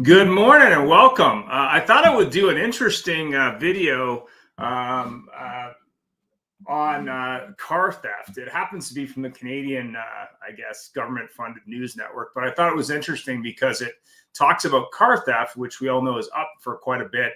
Good morning and welcome. I thought I would do an interesting video um, uh, on car theft. It happens to be from the Canadian, I guess, government-funded news network, but I thought it was interesting because it talks about car theft, which we all know is up for quite a bit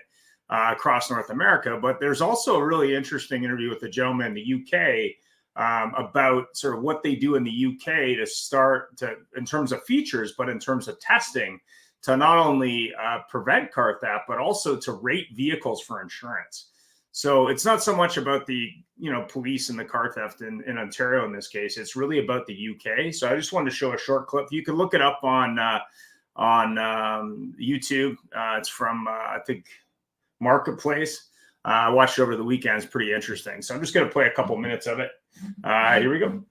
across North America. But there's also a really interesting interview with a gentleman in the UK about sort of what they do in the UK to start to, in terms of features, but in terms of testing to not only prevent car theft, but also to rate vehicles for insurance. So it's not so much about the police and the car theft in Ontario in this case. It's really about the UK. So I just wanted to show a short clip. You can look it up on YouTube. It's from I think Marketplace. I watched it over the weekend. It's pretty interesting. So I'm just going to play a couple minutes of it. Here we go.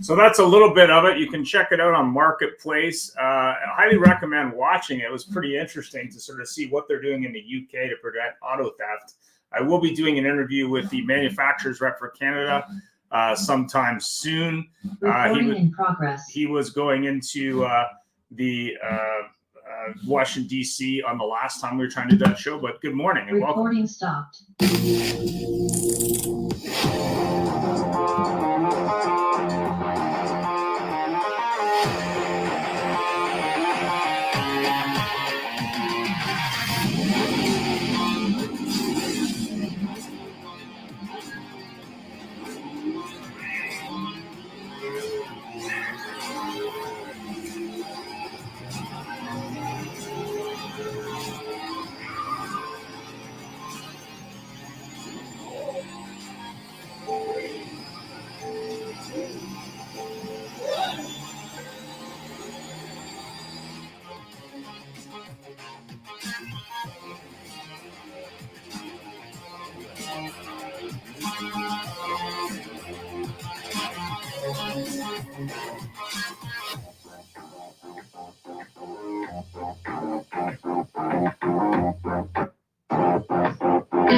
So that's a little bit of it. You can check it out on Marketplace. I highly recommend watching it. It was pretty interesting to sort of see what they're doing in the UK to prevent auto theft. I will be doing an interview with the manufacturers rep for Canada sometime soon. In progress. He was going into the Washington, D.C. on the last time we were trying to do that show. But good morning and welcome. Recording stopped. My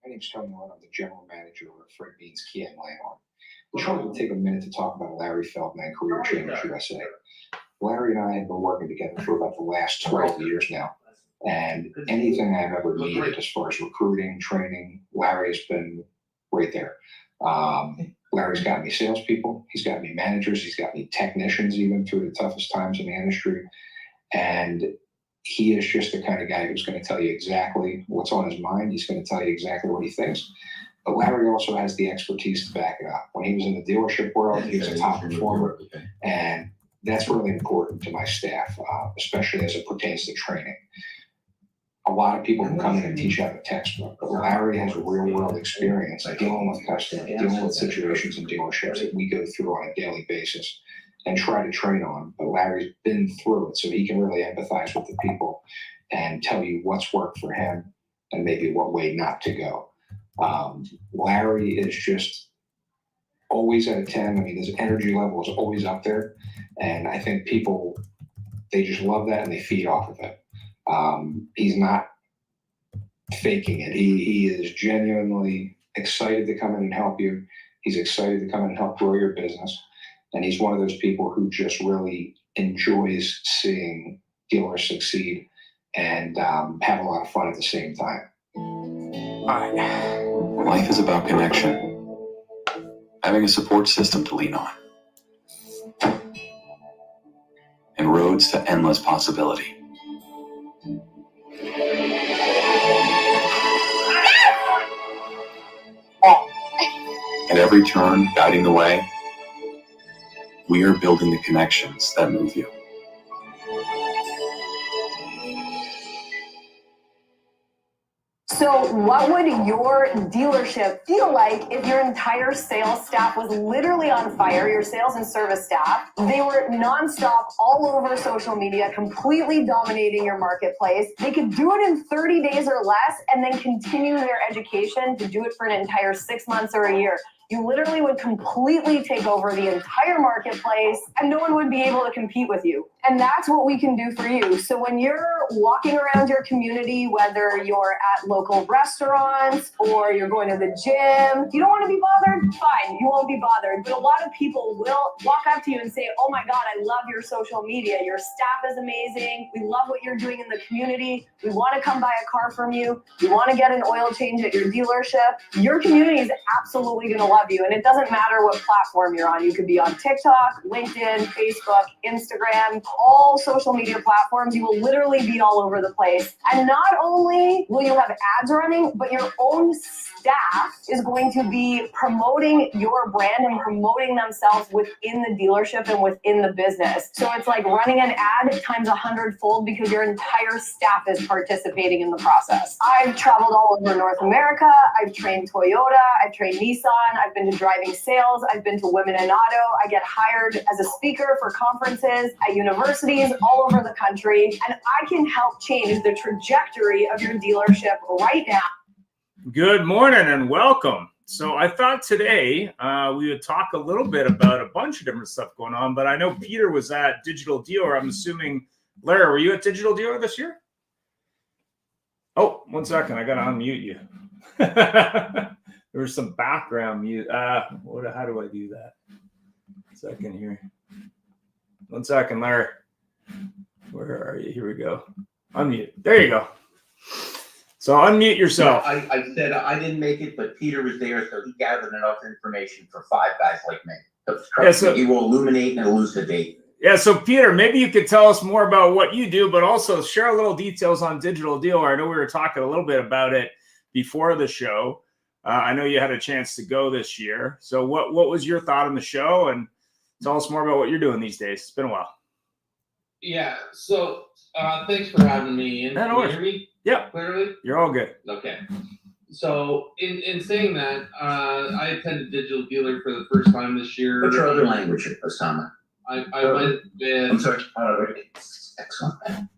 name's Tony Lund. I'm the general manager of Fred Bean's Kia in Langhorne. I just wanted to take a minute to talk about Larry Feldman, Career Changers USA. Larry and I have been working together for about the last 12 years now. And anything I've ever needed as far as recruiting, training, Larry's been right there. Larry's got me salespeople. He's got me managers. He's got me technicians even through the toughest times in the industry. And he is just the kind of guy who's going to tell you exactly what's on his mind. He's going to tell you exactly what he thinks. But Larry also has the expertise to back it up. When he was in the dealership world, he was a top performer. And that's really important to my staff, especially as it pertains to training. A lot of people can come in and teach out of a textbook, but Larry has real world experience dealing with customers, dealing with situations in dealerships that we go through on a daily basis and try to train on. But Larry's been through it, so he can really empathize with the people and tell you what's worked for him and maybe what way not to go. Larry is just always at a 10. I mean, his energy level is always up there. And I think people, they just love that and they feed off of it. He's not faking it. He is genuinely excited to come in and help you. He's excited to come in and help grow your business. And he's one of those people who just really enjoys seeing dealers succeed and have a lot of fun at the same time. Life is about connection. Having a support system to lean on. And roads to endless possibility. At every turn, guiding the way, we are building the connections that move you. So what would your dealership feel like if your entire sales staff was literally on fire, your sales and service staff? They were nonstop all over social media, completely dominating your marketplace. They could do it in 30 days or less and then continue their education to do it for an entire 6 months or a year. You literally would completely take over the entire marketplace and no one would be able to compete with you. And that's what we can do for you. So when you're walking around your community, whether you're at local restaurants or you're going to the gym, you don't want to be bothered? Fine, you won't be bothered. But a lot of people will walk up to you and say, oh my God, I love your social media. Your staff is amazing. We love what you're doing in the community. We want to come buy a car from you. We want to get an oil change at your dealership. Your community is absolutely going to love you. And it doesn't matter what platform you're on. You could be on TikTok, LinkedIn, Facebook, Instagram, all social media platforms. You will literally be all over the place. And not only will you have ads running, but your own staff is going to be promoting your brand and promoting themselves within the dealership and within the business. So it's like running an ad times 100-fold because your entire staff is participating in the process. I've traveled all over North America. I've trained Toyota. I've trained Nissan. I've been to driving sales. I've been to Women in Auto. I get hired as a speaker for conferences at universities all over the country. And I can help change the trajectory of your dealership right now. Good morning and welcome. So I thought today we would talk a little bit about a bunch of different stuff going on, but I know Peter was at Digital Dealer. I'm assuming, Larry, were you at Digital Dealer this year? Oh, 1 second. I got to unmute you. There was some background mute. How do I do that? 1 second here. 1 second, Larry. Where are you? Here we go. Unmute. There you go. So unmute yourself. Yeah, I said I didn't make it, but Peter was there, so he gathered enough information for 5 guys like me. So he will illuminate and elucidate. Yeah, so Peter, maybe you could tell us more about what you do, but also share a little details on Digital Dealer. I know we were talking a little bit about it before the show. I know you had a chance to go this year. So what was your thought on the show? And tell us more about what you're doing these days. It's been a while. Yeah, so thanks for having me in. Can you hear me? Yeah. Clearly? You're all good. Okay. So in saying that, I attended Digital Dealer for the first time this year. What's your other language, Osama? I went with. I'm sorry. Excellent.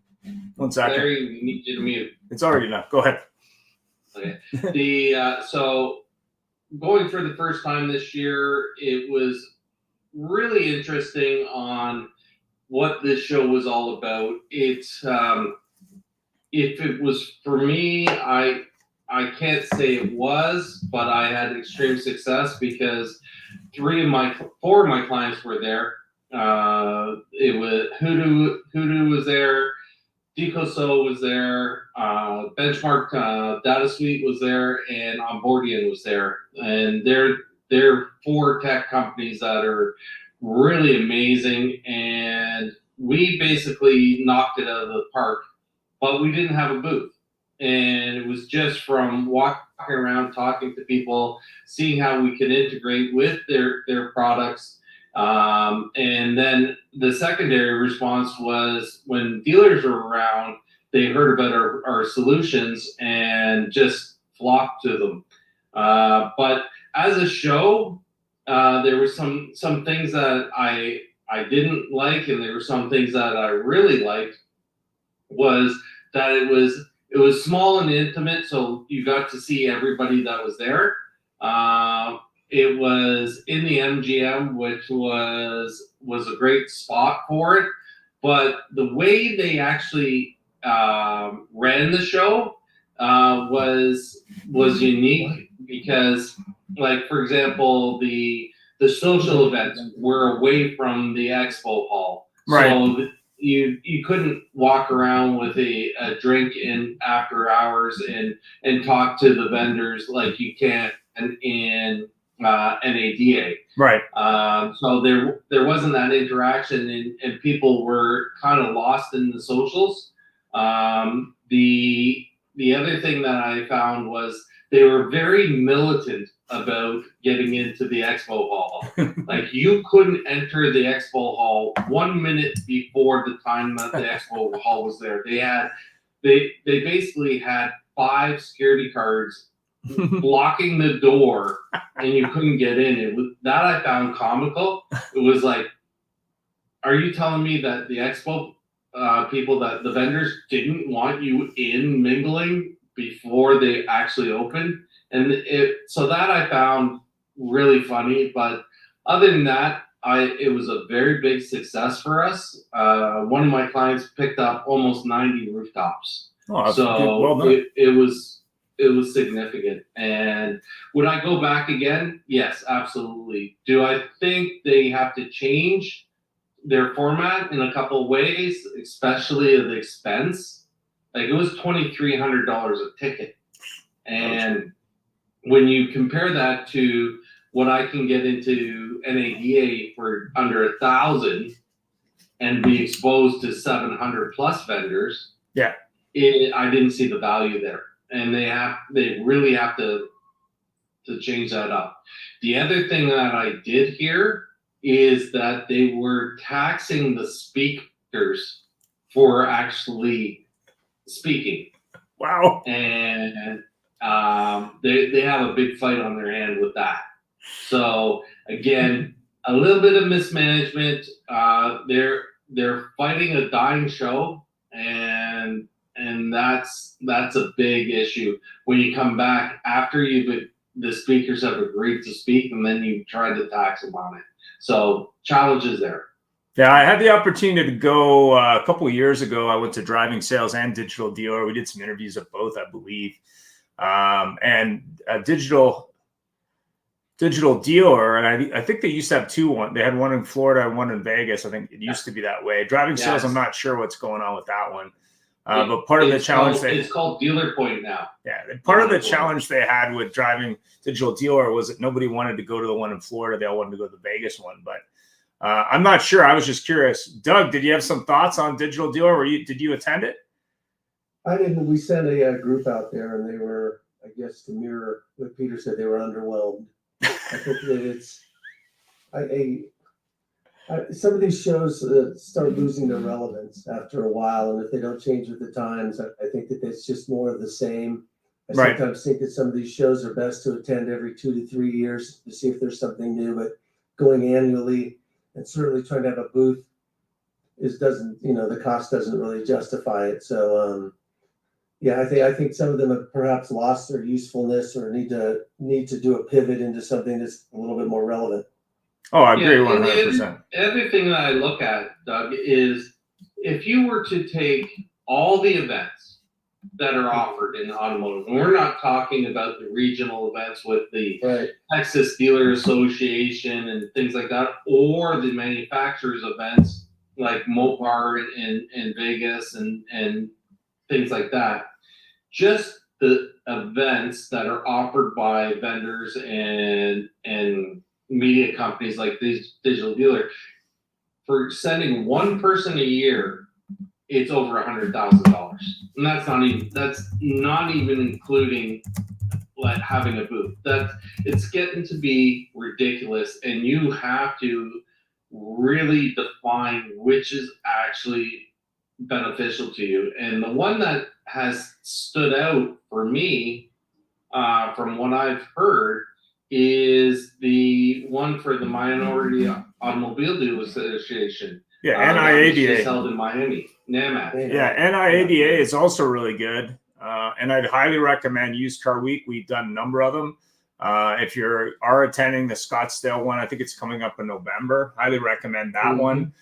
1 second. Larry, we need you to mute. It's already enough. Go ahead. Okay. So going for the first time this year, it was really interesting on what this show was all about. It's if it was for me, I can't say it was, but I had extreme success because 4 of my clients were there. It was Hoodoo was there, Decoso was there, Benchmark Data Suite was there, and Onboardian was there. And they're 4 tech companies that are really amazing, and we basically knocked it out of the park, but we didn't have a booth. And it was just from walking around, talking to people, seeing how we could integrate with their products. And then the secondary response was when dealers were around, they heard about our solutions and just flocked to them. But as a show, there were some things that I didn't like, and there were some things that I really liked. Was that it was small and intimate, so you got to see everybody that was there. It was in the MGM, which was a great spot for it. But the way they actually ran the show was unique because, like, for example, the social events were away from the expo hall. Right. So you couldn't walk around with a drink in after hours and talk to the vendors like you can in NADA. Right. So there wasn't that interaction, and people were kind of lost in the socials. The other thing that I found was they were very militant about getting into the expo hall. Like, you couldn't enter the expo hall 1 minute before the time that the expo hall was there. They basically had 5 security cards blocking the door, and you couldn't get in. That I found comical. It was like, are you telling me that the expo people, that the vendors didn't want you in mingling before they actually opened? And so that I found really funny. But other than that, it was a very big success for us. One of my clients picked up almost 90 rooftops. Oh, so well done. it was significant. And would I go back again? Yes, absolutely. Do I think they have to change their format in a couple of ways, especially the expense? Like, it was $2,300 a ticket. And when you compare that to what I can get into NADA for under $1,000 and be exposed to 700 plus vendors, yeah, I didn't see the value there. And they really have to change that up. The other thing that I did hear is that they were taxing the speakers for actually speaking. Wow. And they have a big fight on their hand with that. So again, a little bit of mismanagement. They're fighting a dying show, and that's a big issue when you come back after the speakers have agreed to speak, and then you try to tax them on it. So challenges there. Yeah, I had the opportunity to go a couple of years ago. I went to Driving Sales and Digital Dealer. We did some interviews at both, I believe. And Digital Dealer, and I think they used to have 2. They had one in Florida and one in Vegas. I think it used to be that way. Driving Sales, I'm not sure what's going on with that one. But part of the challenge it's called Dealer Point now. Yeah, part of the challenge they had with Driving Digital Dealer was that nobody wanted to go to the one in Florida. They all wanted to go to the Vegas one. But I'm not sure. I was just curious. Doug, did you have some thoughts on Digital Dealer? Did you attend it? I didn't. We sent a group out there, and they were, I guess, to mirror what Peter said, they were underwhelmed. I think that it's some of these shows start losing their relevance after a while, and if they don't change with the times, I think that it's just more of the same. I Right. sometimes think that some of these shows are best to attend every 2 to 3 years to see if there's something new, but going annually and certainly trying to have a booth doesn't, the cost doesn't really justify it. So, yeah, I think some of them have perhaps lost their usefulness or need to do a pivot into something that's a little bit more relevant. Oh, I agree Yeah, and 100%. the other thing that I look at, Doug, is if you were to take all the events that are offered in automotive, and we're not talking about the regional events with the Right. Texas Dealer Association and things like that, or the manufacturers events like Mopar in Vegas and things like that. Just the events that are offered by vendors and media companies like these digital dealer, for sending one person a year, it's over $100,000, and that's not even including like having a booth. It's getting to be ridiculous, and you have to really define which is actually beneficial to you. And the one that has stood out for me, from what I've heard, is the one for the Minority Automobile Dealer Association. Yeah, That was just NIADA. held in Miami, NAMAD. Yeah, NIADA is also really good. And I'd highly recommend Used Car Week. We've done a number of them. If you are attending the Scottsdale one, I think it's coming up in November. Highly recommend that one.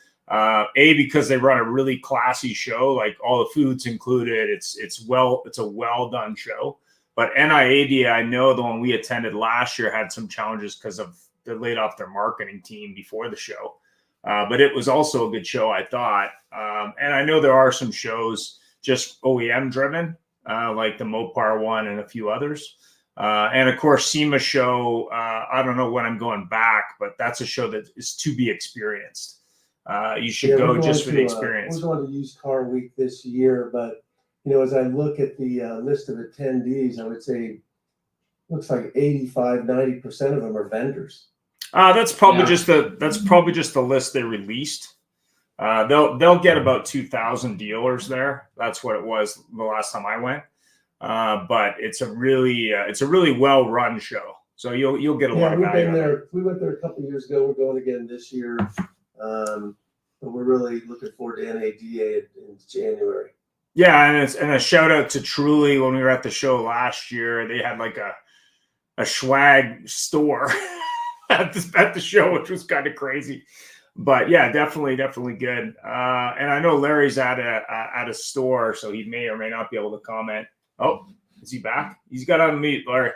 Because they run a really classy show, like all the food's included. It's a well done show. But NIADA, I know the one we attended last year had some challenges because of they laid off their marketing team before the show. But it was also a good show, I thought. And I know there are some shows just OEM driven, like the Mopar one and a few others. And of course, SEMA show, I don't know when I'm going back, but that's a show that is to be experienced. You should go just for the experience. We're going to Used Car Week this year, but as I look at the list of attendees, I would say looks like 85-90% of them are vendors. That's probably just the list they released. They'll get about 2,000 dealers there. That's what it was the last time I went. But it's a really well run show. So you'll get a lot of value. Been there. We went there a couple of years ago. We're going again this year. But we're really looking forward to NADA in January. Yeah, and a shout out to Truly. When we were at the show last year, they had like a swag store at the show, which was kind of crazy. But yeah, definitely good. And I know Larry's at a store, so he may or may not be able to comment. Oh, is he back? He's got on mute, Larry.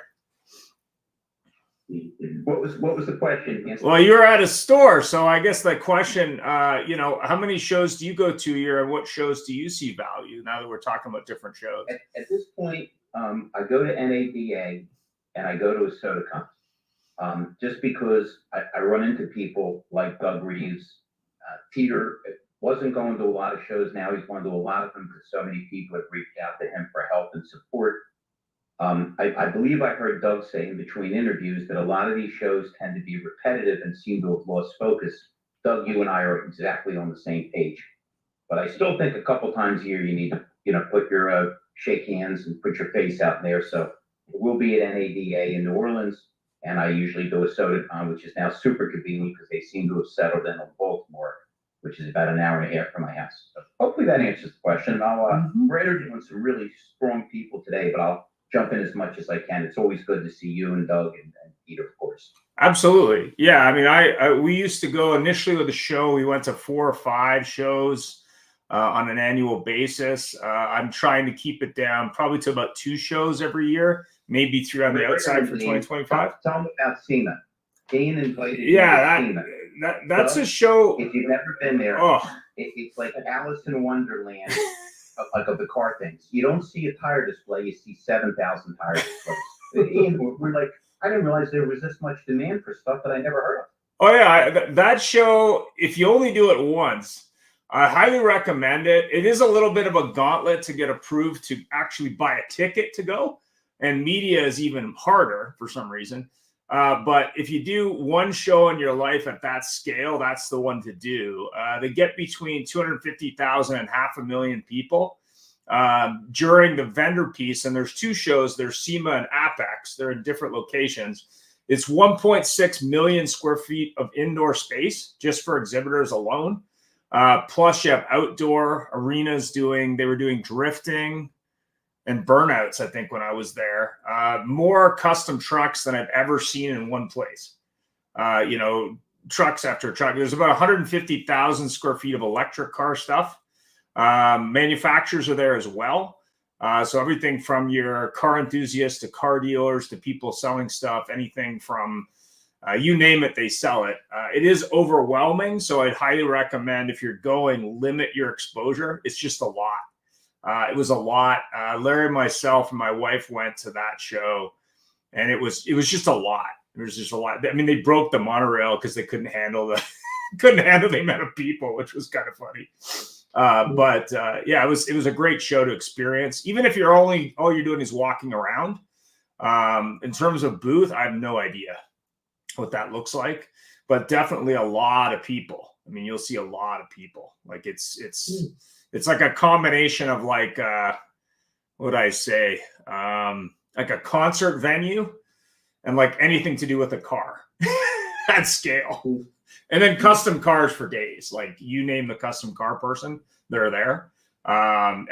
What was the question? Well, you're at a store, so I guess the question, how many shows do you go to a year, and what shows do you see value? Now that we're talking about different shows, at this point, I go to NADA and I go to a SodaCon, just because I run into people like Doug Reeves. Peter wasn't going to a lot of shows. Now he's going to a lot of them because so many people have reached out to him for help and support. I believe I heard Doug say in between interviews that a lot of these shows tend to be repetitive and seem to have lost focus. Doug, you and I are exactly on the same page. But I still think a couple times a year you need to, put your shake hands and put your face out there. So we'll be at NADA in New Orleans, and I usually do a SodaCon, which is now super convenient because they seem to have settled in on Baltimore, which is about an hour and a half from my house. So hopefully that answers the question. We're interviewing some really strong people today, but I'll jump in as much as I can. It's always good to see you and Doug and Peter, of course. Absolutely. Yeah. I mean, we used to go initially with the show. We went to 4 or 5 shows on an annual basis. I'm trying to keep it down probably to about 2 shows every year, maybe 3 on the outside for 2025. Tell them about SEMA. Dane invited yeah, you to SEMA. That's a show. If you've never been there, it's like Alice in Wonderland. Of the car things. You don't see a tire display, you see 7,000 tire displays. And we're like, I didn't realize there was this much demand for stuff that I never heard of. Oh yeah, that show, if you only do it once, I highly recommend it. It is a little bit of a gauntlet to get approved to actually buy a ticket to go. And media is even harder for some reason. But if you do one show in your life at that scale, that's the one to do. They get between 250,000 and 500,000 people. during the vendor piece, and there's 2 shows. There's SEMA and Apex. They're in different locations. It's 1.6 million square feet of indoor space just for exhibitors alone. Plus you have outdoor arenas they were doing drifting and burnouts, I think, when I was there. More custom trucks than I've ever seen in one place. Trucks after truck. There's about 150,000 square feet of electric car stuff. Manufacturers are there as well. So everything from your car enthusiasts to car dealers to people selling stuff, anything from you name it, they sell it. It is overwhelming. So I'd highly recommend, if you're going, limit your exposure. It's just a lot. It was a lot. Larry, myself, and my wife went to that show, and it was just a lot. There was just a lot. I mean, they broke the monorail because they couldn't handle the amount of people, which was kind of funny. But yeah, it was a great show to experience. Even if all you're doing is walking around. In terms of booth, I have no idea what that looks like, but definitely a lot of people. I mean, you'll see a lot of people. Like it's like a combination of like what would I say? Like a concert venue and like anything to do with a car at scale. And then custom cars for days. Like you name the custom car person, they're there.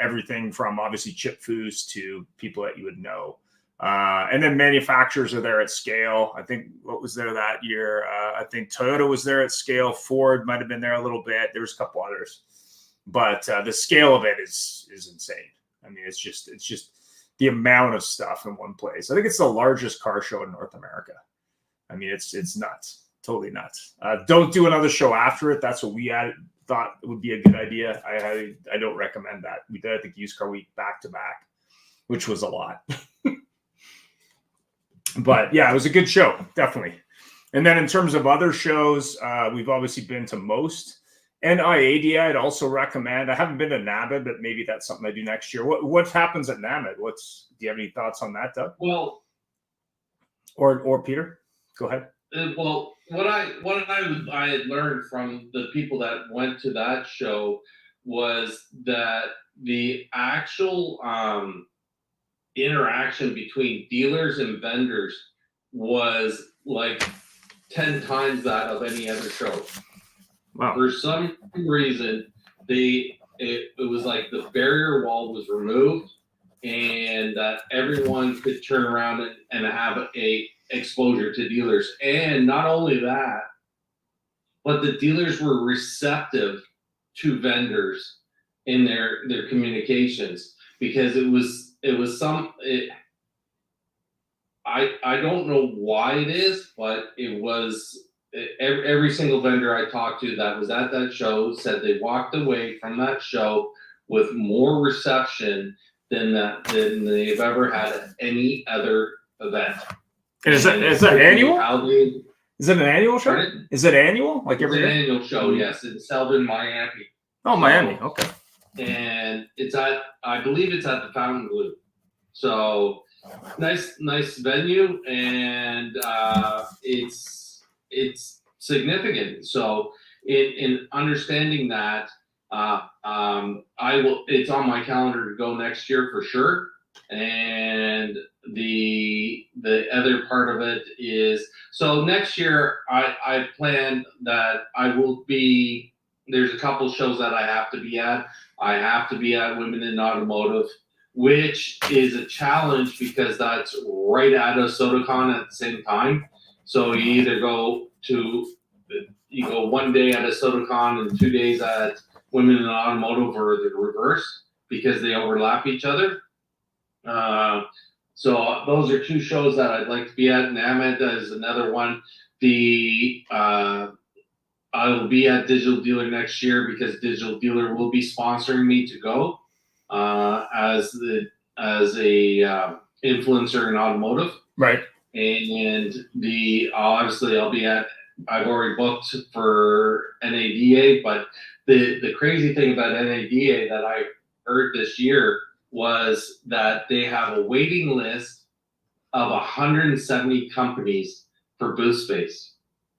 Everything from obviously Chip Foose to people that you would know. And then manufacturers are there at scale. I think what was there that year? I think Toyota was there at scale. Ford might have been there a little bit. There was a couple others. But the scale of it is insane. I mean, it's just the amount of stuff in one place. I think it's the largest car show in North America. I mean, it's nuts. Totally nuts. Don't do another show after it. That's what we thought would be a good idea. I don't recommend that. We did, I think, Used Car Week back to back, which was a lot. But yeah, it was a good show, definitely. And then in terms of other shows, we've obviously been to most. NIADA, I'd also recommend. I haven't been to NABID, but maybe that's something I do next year. What happens at NABID? Do you have any thoughts on that, Doug? Well, or Peter, go ahead. Well, what I had learned from the people that went to that show was that the actual interaction between dealers and vendors was like 10 times that of any other show. Wow. For some reason, it was like the barrier wall was removed, and that everyone could turn around and have a exposure to dealers. And not only that, but the dealers were receptive to vendors in their communications, because I don't know why it is, but it was every single vendor I talked to that was at that show said they walked away from that show with more reception than they've ever had at any other event. And is that annual? Is it an annual show? Pardon? Is it annual? Like every year? It's an annual show, yes. It's held in Miami. Oh, Miami. Okay. And I believe it's at the Fountain Blue. So nice venue, and it's significant. So in understanding that, it's on my calendar to go next year for sure. And the other part of it is, so next year I planned that there's a couple shows that I have to be at. I have to be at Women in Automotive, which is a challenge because that's right out of SodaCon at the same time. So you either go 1 day at a SodaCon and 2 days at Women in Automotive, or the reverse, because they overlap each other. So those are 2 shows that I'd like to be at. NAMED is another one. I will be at Digital Dealer next year because Digital Dealer will be sponsoring me to go as a influencer in automotive. Right. And obviously I've already booked for NADA, but the crazy thing about NADA that I heard this year was that they have a waiting list of 170 companies for booth space.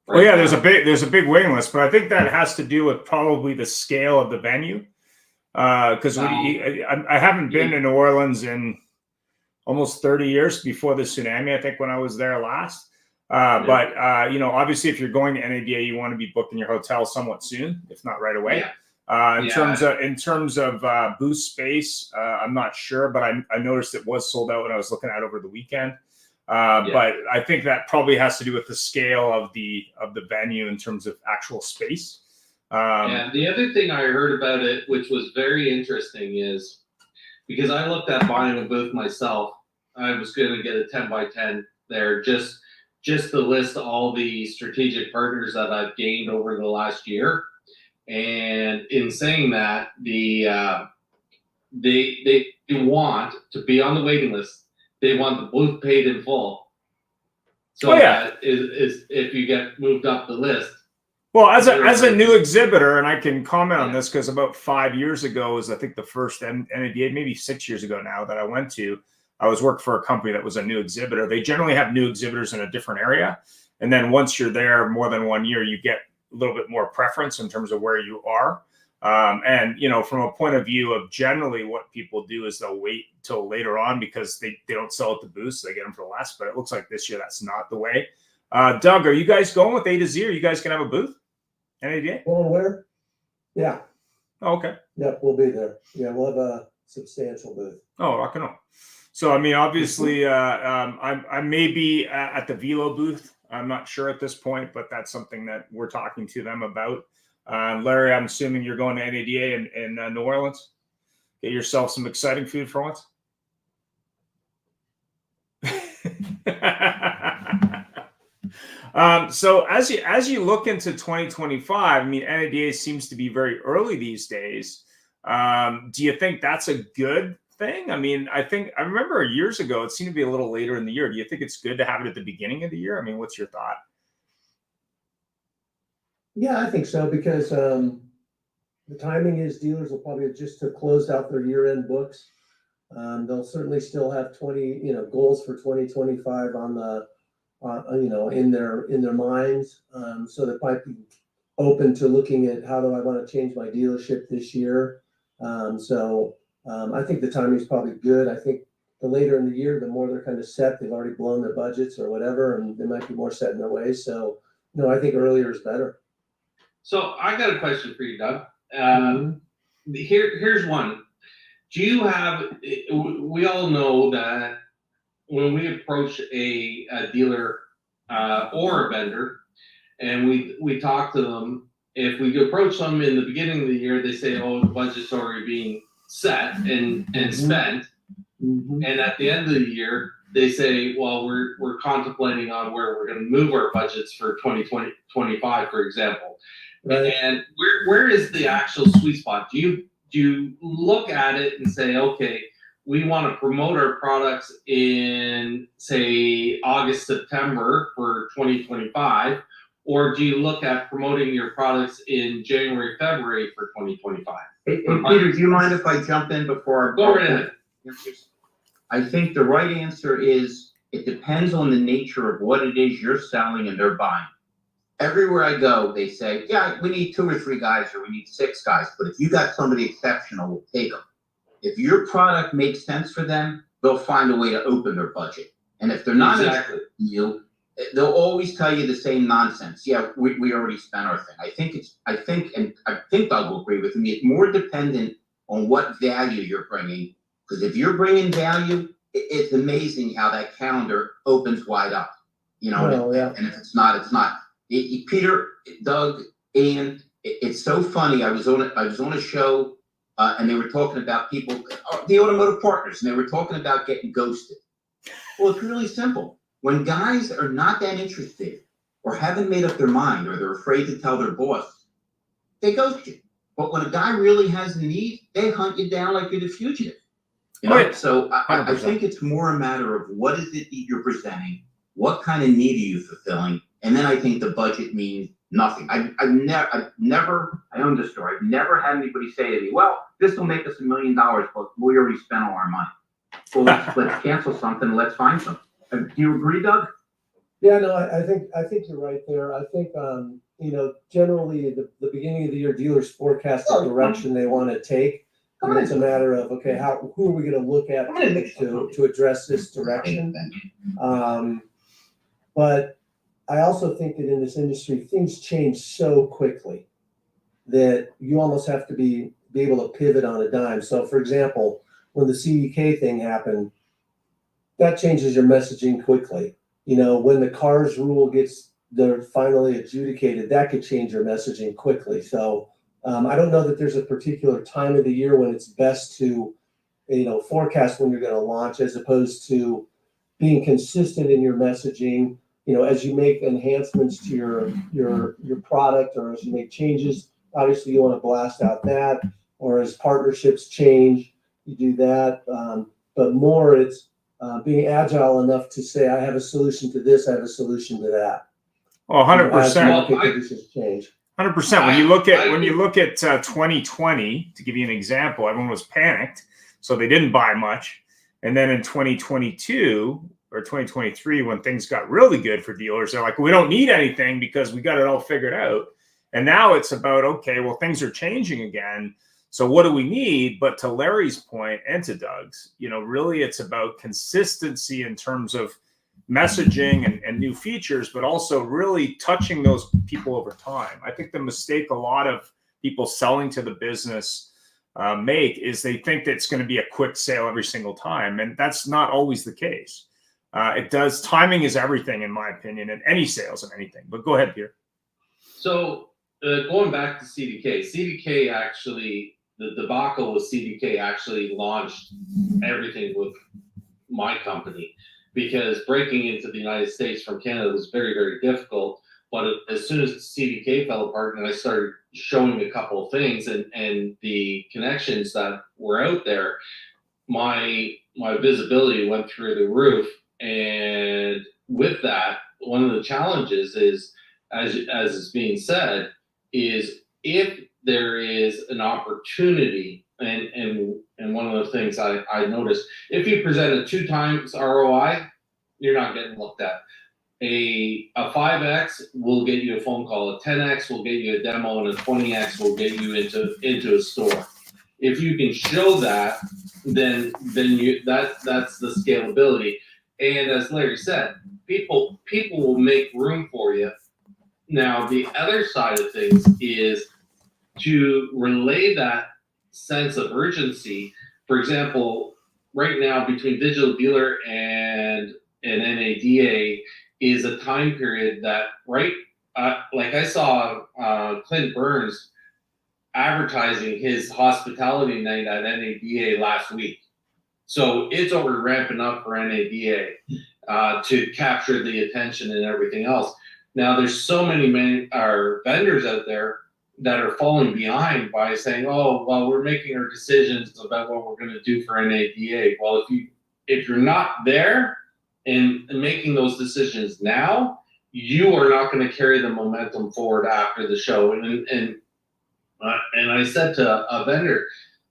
Well, yeah, there's a big waiting list, but I think that has to do with probably the scale of the venue. Because I haven't been to New Orleans in almost 30 years before the tsunami, I think, when I was there last. But obviously, if you're going to NADA, you want to be booking your hotel somewhat soon, if not right away. In terms of booth space, I'm not sure, but I noticed it was sold out when I was looking at it over the weekend. But I think that probably has to do with the scale of the venue in terms of actual space. And the other thing I heard about it, which was very interesting, is because I looked at buying a booth myself, I was going to get a 10x10 there just to list all the strategic partners that I've gained over the last year. And in saying that, they want to be on the waiting list. They want the booth paid in full. So that is if you get moved up the list. Well, as a new exhibitor, and I can comment on this because about 5 years ago was, I think, the first NADA, maybe 6 years ago now, that I went to. I was working for a company that was a new exhibitor. They generally have new exhibitors in a different area. And then once you're there more than 1 year, you get a little bit more preference in terms of where you are. And from a point of view of generally what people do is they'll wait till later on because they don't sell at the booth, so they get them for less. But it looks like this year that's not the way. Doug, are you guys going with A to Z? Or you guys can have a booth? NADA? Going where? Yeah. Oh, okay. Yep, we'll be there. Yeah, we'll have a substantial booth. Oh, rock and roll. So, I mean, obviously, I may be at the Velo booth. I'm not sure at this point, but that's something that we're talking to them about. Larry, I'm assuming you're going to NADA in New Orleans. Get yourself some exciting food for once. So as you look into 2025, I mean, NADA seems to be very early these days. Do you think that's a good thing? I mean, I remember years ago, it seemed to be a little later in the year. Do you think it's good to have it at the beginning of the year? I mean, what's your thought? Yeah, I think so, because the timing is dealers will probably just have closed out their year-end books. They'll certainly still have goals for 2025 on the in their minds. So they might be open to looking at, how do I want to change my dealership this year? I think the timing is probably good. I think the later in the year, the more they're kind of set, they've already blown their budgets or whatever, and they might be more set in their ways. So, I think earlier is better. So I got a question for you, Doug. Here's one. Do you have? We all know that when we approach a dealer or a vendor, and we talk to them, if we approach them in the beginning of the year, they say, "Oh, the budget's already being set and spent," and at the end of the year, they say, "Well, we're contemplating on where we're going to move our budgets for 2025, for example." Right. And where is the actual sweet spot? Do you look at it and say, okay, we want to promote our products in, say, August, September for 2025, or do you look at promoting your products in January, February for 2025? Hey, Peter, do you mind if I jump in before? Go right ahead. I think the right answer is it depends on the nature of what it is you're selling and they're buying. Everywhere I go, they say, yeah, we need 2 or 3 guys, or we need 6 guys. But if you got somebody exceptional, we'll take them. If your product makes sense for them, they'll find a way to open their budget. And if they're not exactly you, they'll always tell you the same nonsense. Yeah, we already spent our thing. I think Doug will agree with me. It's more dependent on what value you're bringing. Because if you're bringing value, it's amazing how that calendar opens wide up. And if it's not, it's not. Peter, Doug, Ian, it's so funny. I was on a show, and they were talking about people, the automotive partners, and they were talking about getting ghosted. Well, it's really simple. When guys are not that interested, or haven't made up their mind, or they're afraid to tell their boss, they ghost you. But when a guy really has a need, they hunt you down like you're the fugitive. Right. So I think it's more a matter of what is it that you're presenting, what kind of need are you fulfilling. And then I think the budget means nothing. I've never, I own this story. I've never had anybody say to me, well, this will make us $1 million, but we already spent all our money. Well, let's cancel something. Let's find something. Do you agree, Doug? Yeah, no, I think you're right there. I think, generally the beginning of the year, dealers forecast the direction they want to take. And it's a matter of, okay, who are we gonna look at to address this direction? But I also think that in this industry, things change so quickly that you almost have to be able to pivot on a dime. So for example, when the CDK thing happened, that changes your messaging quickly. You know, when the CARS rule they're finally adjudicated, that could change your messaging quickly. So I don't know that there's a particular time of the year when it's best to, you know, forecast when you're going to launch, as opposed to being consistent in your messaging. You know, as you make enhancements to your product, or as you make changes, obviously you want to blast out that, or as partnerships change, you do that. But more, it's being agile enough to say, I have a solution to this, I have a solution to that. Oh, 100%. Market conditions change. 100%. When you look at 2020, to give you an example, everyone was panicked, so they didn't buy much. And then in 2022 or 2023, when things got really good for dealers, they're like, we don't need anything because we got it all figured out. And now it's about, okay, well, things are changing again. So what do we need? But to Larry's point and to Doug's, you know, really it's about consistency in terms of messaging and new features, but also really touching those people over time. I think the mistake a lot of people selling to the business make is they think that it's going to be a quick sale every single time. And that's not always the case. Timing is everything, in my opinion, in any sales and anything. But go ahead, Peter. So going back to CDK actually, the debacle with CDK actually launched everything with my company, because breaking into the United States from Canada was very, very difficult. But as soon as CDK fell apart and I started showing a couple of things and the connections that were out there, my visibility went through the roof. And with that, one of the challenges is, as is being said, is if there is an opportunity, and one of the things I noticed, if you present a 2 times ROI, you're not getting looked at. A 5x will get you a phone call, a 10x will get you a demo, and a 20x will get you into a store. If you can show that, then that's the scalability. And as Larry said, people will make room for you. Now, the other side of things is to relay that sense of urgency. For example, right now between Digital Dealer and NADA is a time period that, like I saw Clint Burns advertising his hospitality night at NADA last week. So it's already ramping up for NADA to capture the attention and everything else. Now, there's so many vendors out there that are falling behind by saying, oh, well, we're making our decisions about what we're going to do for NADA. Well, if you're not there and making those decisions now, you are not going to carry the momentum forward after the show. And I said to a vendor,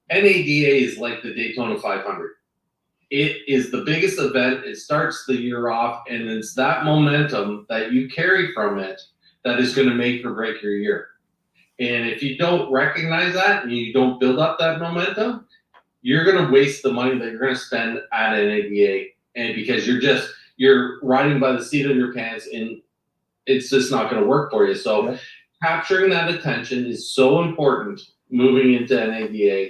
NADA is like the Daytona 500. It is the biggest event. It starts the year off, and it's that momentum that you carry from it that is going to make or break your year. And if you don't recognize that and you don't build up that momentum, you're going to waste the money that you're going to spend at NADA, and because you're riding by the seat of your pants, and it's just not going to work for you. So capturing that attention is so important moving into NADA,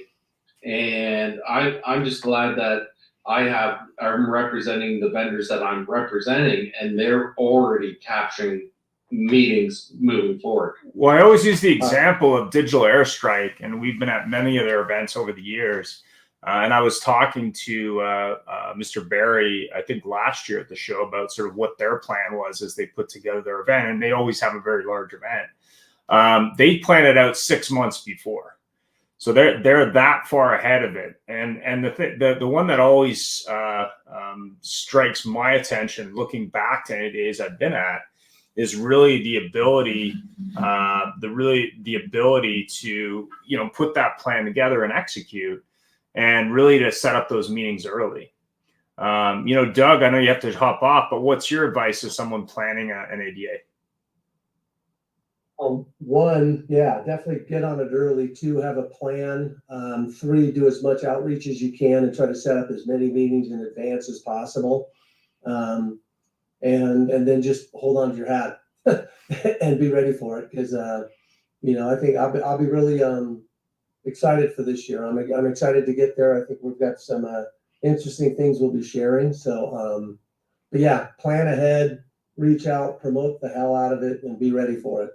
and I'm just glad that I'm representing the vendors that I'm representing, and they're already capturing meetings moving forward. Well, I always use the example of Digital Airstrike, and we've been at many of their events over the years. And I was talking to Mr. Barry, I think last year at the show, about sort of what their plan was as they put together their event, and they always have a very large event. They plan it out 6 months before. So they're that far ahead of it, and the one that always strikes my attention, looking back to any days I've been at, is really the ability, to put that plan together and execute, and really to set up those meetings early. Doug, I know you have to hop off, but what's your advice to someone planning an ADA? One, yeah, definitely get on it early. Two, have a plan. Three, do as much outreach as you can and try to set up as many meetings in advance as possible. And then just hold on to your hat and be ready for it. Because I think I'll be really excited for this year. I'm excited to get there. I think we've got some interesting things we'll be sharing. So, but yeah, plan ahead, reach out, promote the hell out of it, and be ready for it.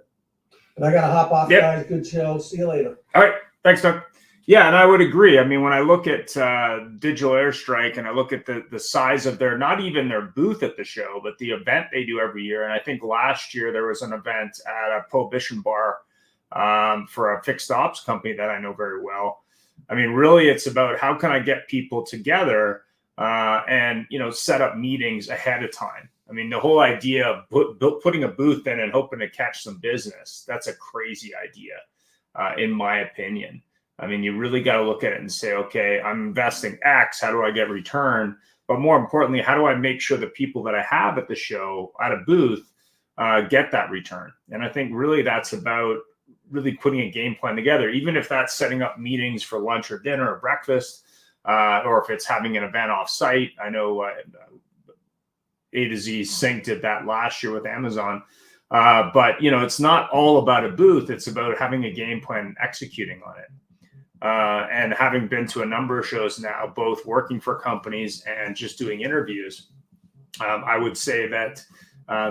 And I got to hop off, Yep. guys. Good show. See you later. All right. Thanks, Doug. Yeah, and I would agree. I mean, when I look at Digital Airstrike and I look at the size of not even their booth at the show, but the event they do every year. And I think last year there was an event at a Prohibition Bar for a fixed ops company that I know very well. I mean, really, it's about how can I get people together and, set up meetings ahead of time. I mean, the whole idea of putting a booth in and hoping to catch some business, that's a crazy idea, in my opinion. I mean, you really got to look at it and say, okay, I'm investing X. How do I get return? But more importantly, how do I make sure the people that I have at the show at a booth get that return? And I think really that's about really putting a game plan together, even if that's setting up meetings for lunch or dinner or breakfast, or if it's having an event off site. I know A to Z Sync did that last year with Amazon. But, it's not all about a booth. It's about having a game plan and executing on it. And having been to a number of shows now, both working for companies and just doing interviews, I would say that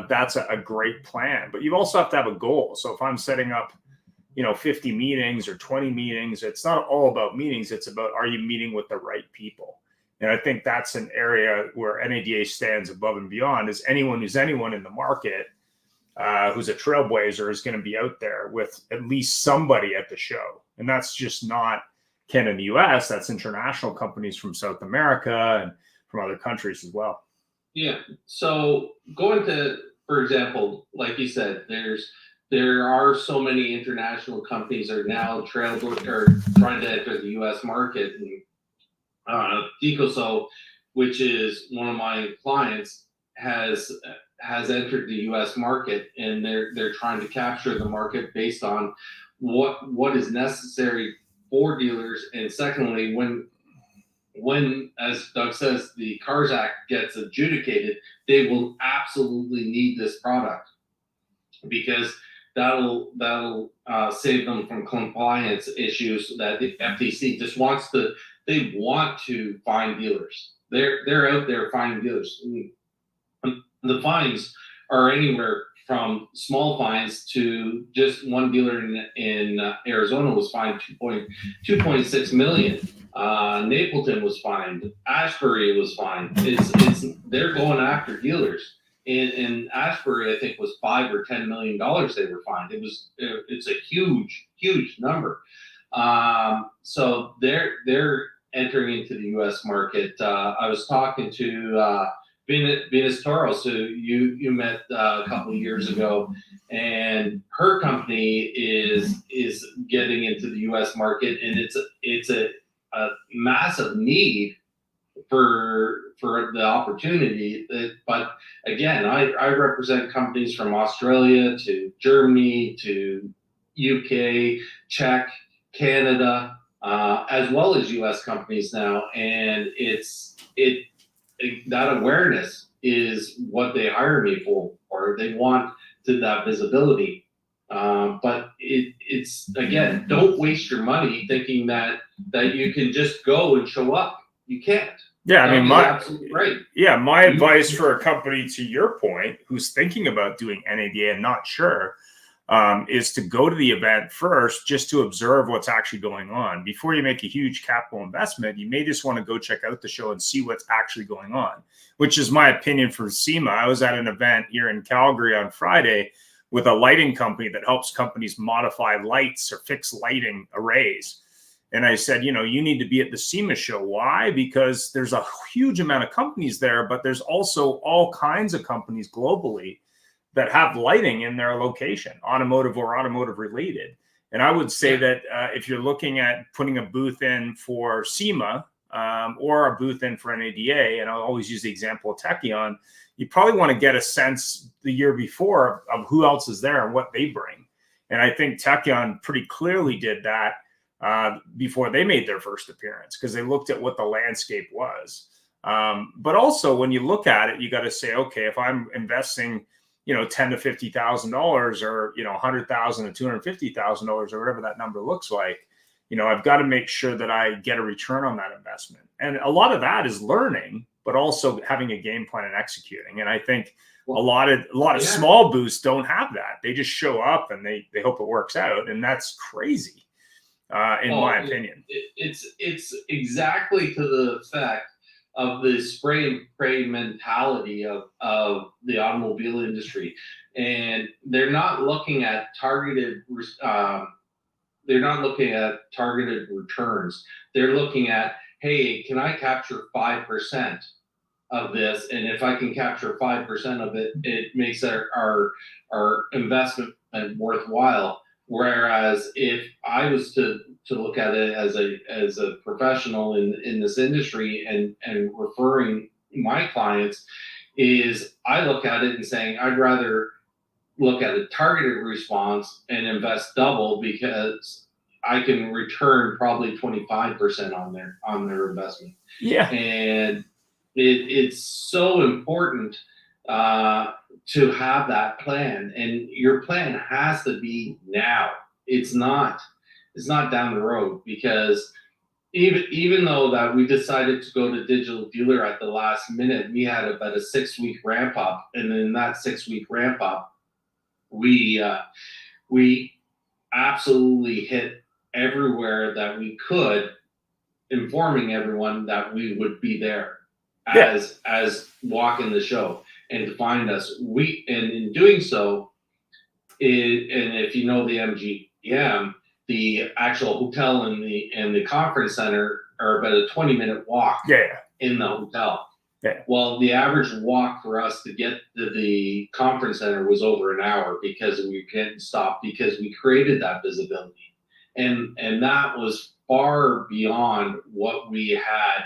that's a great plan. But you also have to have a goal. So if I'm setting up, 50 meetings or 20 meetings, it's not all about meetings. It's about, are you meeting with the right people? And I think that's an area where NADA stands above and beyond, is anyone in the market who's a trailblazer is going to be out there with at least somebody at the show. And that's just not Canada and the US, that's international companies from South America and from other countries as well. Yeah. So going to, for example, like you said, there are so many international companies that are now trying to enter the US market. And Decoso, which is one of my clients, has entered the U.S. market, and they're trying to capture the market based on what is necessary for dealers. And secondly, when, as Doug says, the CARS Act gets adjudicated, they will absolutely need this product, because that'll save them from compliance issues that the FTC just wants to. They want to find dealers. They're out there finding dealers. The fines are anywhere from small fines to just one dealer in Arizona was fined 2.6 million. Napleton was fined. Ashbury was fined. They're going after dealers. In Ashbury, I think was $5 or $10 million they were fined. It's a huge number. So they're entering into the U.S. market. I was talking to Venus Toros, who you met a couple of years ago, and her company is getting into the U.S. market, and it's a massive need for the opportunity. But again, I represent companies from Australia to Germany to UK, Czech, Canada, as well as U.S. companies now, and that awareness is what they hire me for, or they want that visibility. But it's again, don't waste your money thinking that you can just go and show up. You can't. Yeah, I mean, my You- advice for a company, to your point, who's thinking about doing NADA and not sure, is to go to the event first, just to observe what's actually going on. Before you make a huge capital investment, you may just want to go check out the show and see what's actually going on, which is my opinion for SEMA. I was at an event here in Calgary on Friday with a lighting company that helps companies modify lights or fix lighting arrays. And I said, you need to be at the SEMA show. Why? Because there's a huge amount of companies there, but there's also all kinds of companies globally that have lighting in their location, automotive or automotive related. And I would say that if you're looking at putting a booth in for SEMA or a booth in for NADA, and I'll always use the example of Techion, you probably want to get a sense the year before of who else is there and what they bring. And I think Tekion pretty clearly did that before they made their first appearance, because they looked at what the landscape was. But also when you look at it, you got to say, okay, if I'm investing, $10,000 to $50,000 or, $100,000 to $250,000 or whatever that number looks like, I've got to make sure that I get a return on that investment. And a lot of that is learning, but also having a game plan and executing. And I think a lot of small booths don't have that. They just show up and they hope it works out. And that's crazy, in my opinion. It's exactly to the effect of the spray and pray mentality of the automobile industry. And they're not looking at targeted returns. They're looking at, hey, can I capture 5% of this? And if I can capture 5% of it, it makes our investment worthwhile. Whereas if I was to look at it as a professional in this industry and referring my clients, is I look at it and saying, I'd rather look at a targeted response and invest double, because I can return probably 25% on their investment. Yeah. And it's so important to have that plan, and your plan has to be now. It's not down the road, because even though that we decided to go to Digital Dealer at the last minute, we had about a 6-week ramp up, and in that 6-week ramp up, we absolutely hit everywhere that we could, informing everyone that we would be there as walking the show and to find us. And in doing so, and if you know the MGM, the actual hotel and the conference center are about a 20-minute walk in the hotel. Yeah. Well, the average walk for us to get to the conference center was over an hour, because we couldn't stop, because we created that visibility. And that was far beyond what we had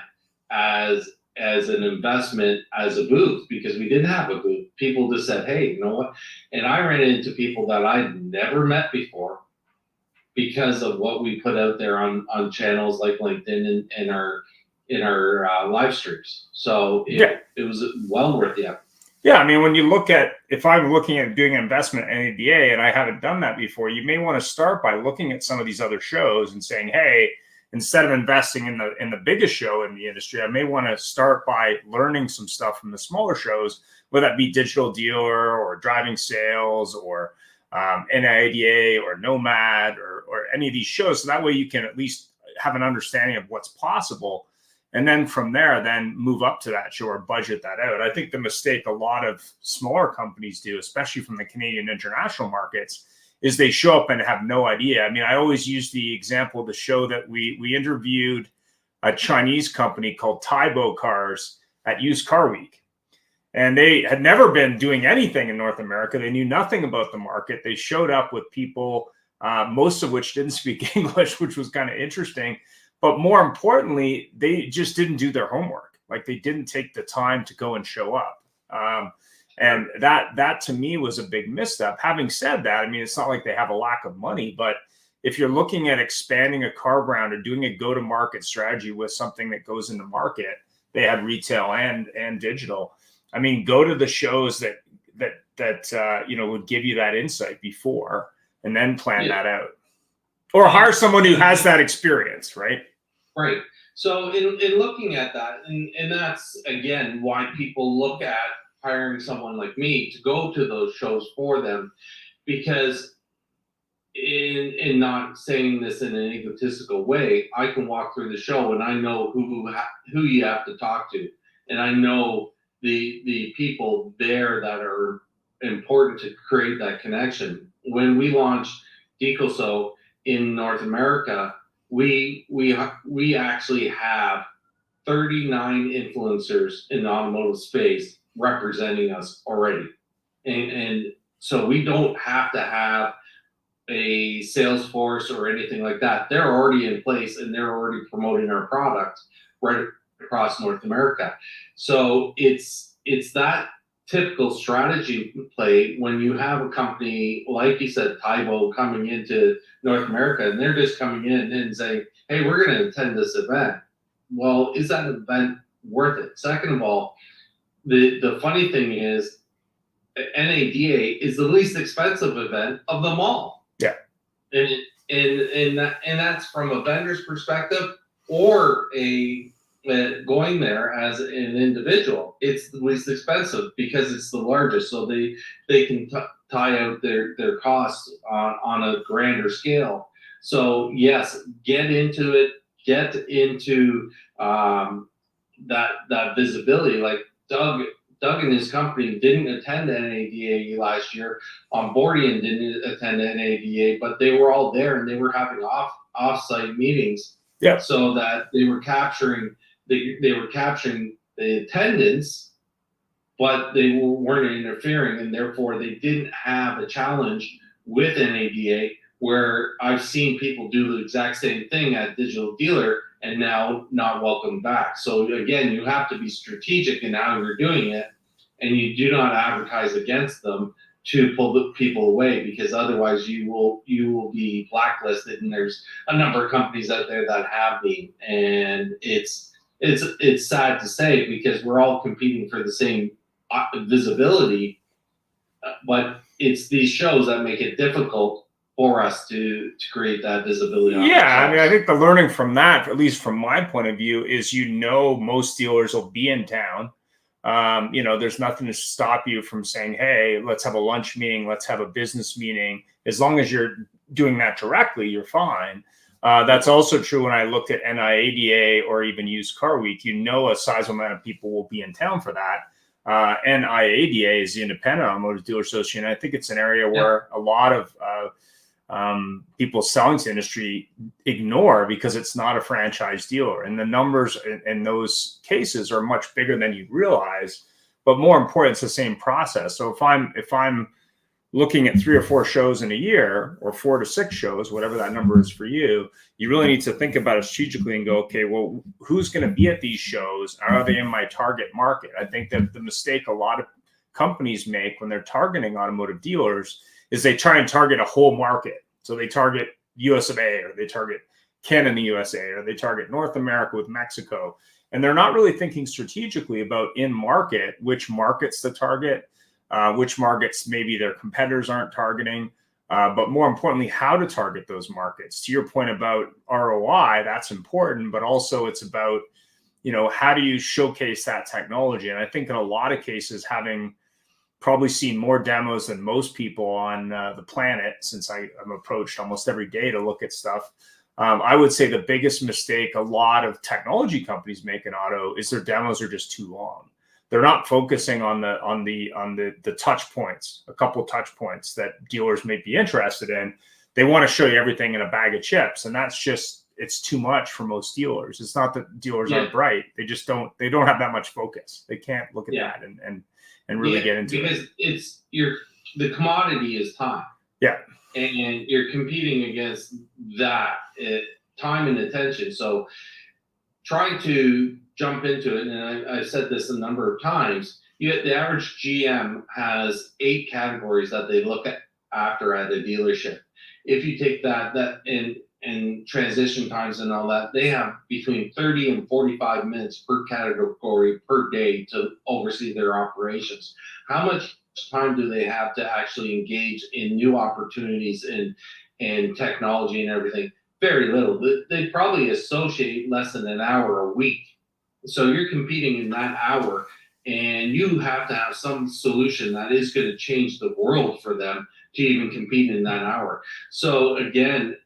as an investment as a booth, because we didn't have a booth. People just said, hey, you know what? And I ran into people that I'd never met before because of what we put out there on channels like LinkedIn and in our live streams. So it was well worth the effort. Yeah, I mean, when you look at, if I'm looking at doing an investment in NADA and I haven't done that before, you may want to start by looking at some of these other shows and saying, hey, instead of investing in the biggest show in the industry, I may want to start by learning some stuff from the smaller shows, whether that be Digital Dealer or Driving Sales or NADA or Nomad or any of these shows. So that way you can at least have an understanding of what's possible. And then from there, then move up to that show or budget that out. I think the mistake a lot of smaller companies do, especially from the Canadian international markets, is they show up and have no idea. I mean, I always use the example of the show that we interviewed a Chinese company called Taibo Cars at Used Car Week. And they had never been doing anything in North America. They knew nothing about the market. They showed up with people, most of which didn't speak English, which was kind of interesting. But more importantly, they just didn't do their homework. Like, they didn't take the time to go and show up. And that to me was a big misstep. Having said that, I mean, it's not like they have a lack of money, but if you're looking at expanding a car brand or doing a go-to-market strategy with something that goes into market, they had retail and digital. I mean, go to the shows that would give you that insight before, and then plan that out. Or hire someone who has that experience, right? Right. So in looking at that, and that's, again, why people look at hiring someone like me to go to those shows for them, because in not saying this in an egotistical way, I can walk through the show and I know who you have to talk to, and I know the people there that are important to create that connection. When we launched Decoso in North America, we actually have 39 influencers in the automotive space representing us already, and so we don't have to have a sales force or anything like that. They're already in place and they're already promoting our product right across North America. So it's that typical strategy play when you have a company, like you said, Tybo, coming into North America, and they're just coming in and saying, hey, we're going to attend this event. Well, is that event worth it? Second of all, the funny thing is, NADA is the least expensive event of them all. Yeah. And that's from a vendor's perspective or going there as an individual. It's the least expensive because it's the largest, so they can tie out their costs on a grander scale. So yes, get into it. Get into that visibility. Like Doug and his company didn't attend NADA last year. Bordian didn't attend NADA, but they were all there and they were having off-site meetings. Yeah. So that they were capturing the attendance, but they weren't interfering, and therefore they didn't have a challenge with NADA. Where I've seen people do the exact same thing at Digital Dealer and now not welcome back. So again, you have to be strategic in how you're doing it, and you do not advertise against them to pull the people away, because otherwise you will be blacklisted. And there's a number of companies out there that have been, and it's sad to say because we're all competing for the same visibility, but it's these shows that make it difficult for us to create that visibility. Yeah, I mean, I think the learning from that, at least from my point of view, is most dealers will be in town. There's nothing to stop you from saying, hey, let's have a lunch meeting, let's have a business meeting. As long as you're doing that directly, you're fine. That's also true when I looked at NIADA or even Used Car Week. A sizable amount of people will be in town for that. NIADA is the Independent Automotive Dealer Association. I think it's an area where a lot of people selling to the industry ignore because it's not a franchise dealer, and the numbers in those cases are much bigger than you realize. But more important, it's the same process. So if I'm looking at 3 or 4 shows in a year, or 4 to 6 shows, whatever that number is for you, you really need to think about it strategically and go, okay, well, who's going to be at these shows? Are they in my target market? I think that the mistake a lot of companies make when they're targeting automotive dealers is they try and target a whole market. So they target US of A, or they target Canada and the USA, or they target North America with Mexico. And they're not really thinking strategically about in market, which markets to target, which markets maybe their competitors aren't targeting, but more importantly, how to target those markets. To your point about ROI, that's important, but also it's about, how do you showcase that technology? And I think in a lot of cases, having probably seen more demos than most people on the planet, since I'm approached almost every day to look at stuff. I would say the biggest mistake a lot of technology companies make in auto is their demos are just too long. They're not focusing on the touch points, a couple of touch points that dealers may be interested in. They want to show you everything in a bag of chips, and it's too much for most dealers. It's not that dealers aren't bright; they don't have that much focus. They can't look at that and really get into it. Because the commodity is time. Yeah. And you're competing against that time and attention. So trying to jump into it, and I've said this a number of times, the average GM has 8 categories that they look after at a dealership. If you take that and transition times and all that, they have between 30 and 45 minutes per category per day to oversee their operations. How much time do they have to actually engage in new opportunities and technology and everything? Very little. They probably associate less than an hour a week. So you're competing in that hour, and you have to have some solution that is going to change the world for them to even compete in that hour. So again,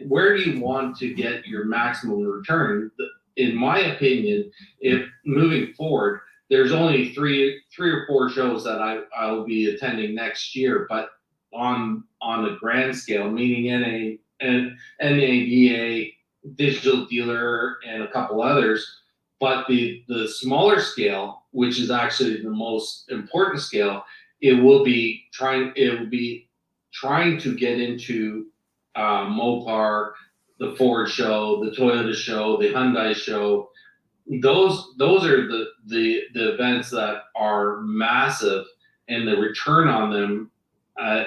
where do you want to get your maximum return? In my opinion, if moving forward, there's only three or four shows that I will be attending next year, but on a grand scale, meaning NADA, Digital Dealer, and a couple others. But the smaller scale, which is actually the most important scale, it will be trying to get into Mopar, the Ford show, the Toyota show, the Hyundai show, those are the events that are massive, and the return on them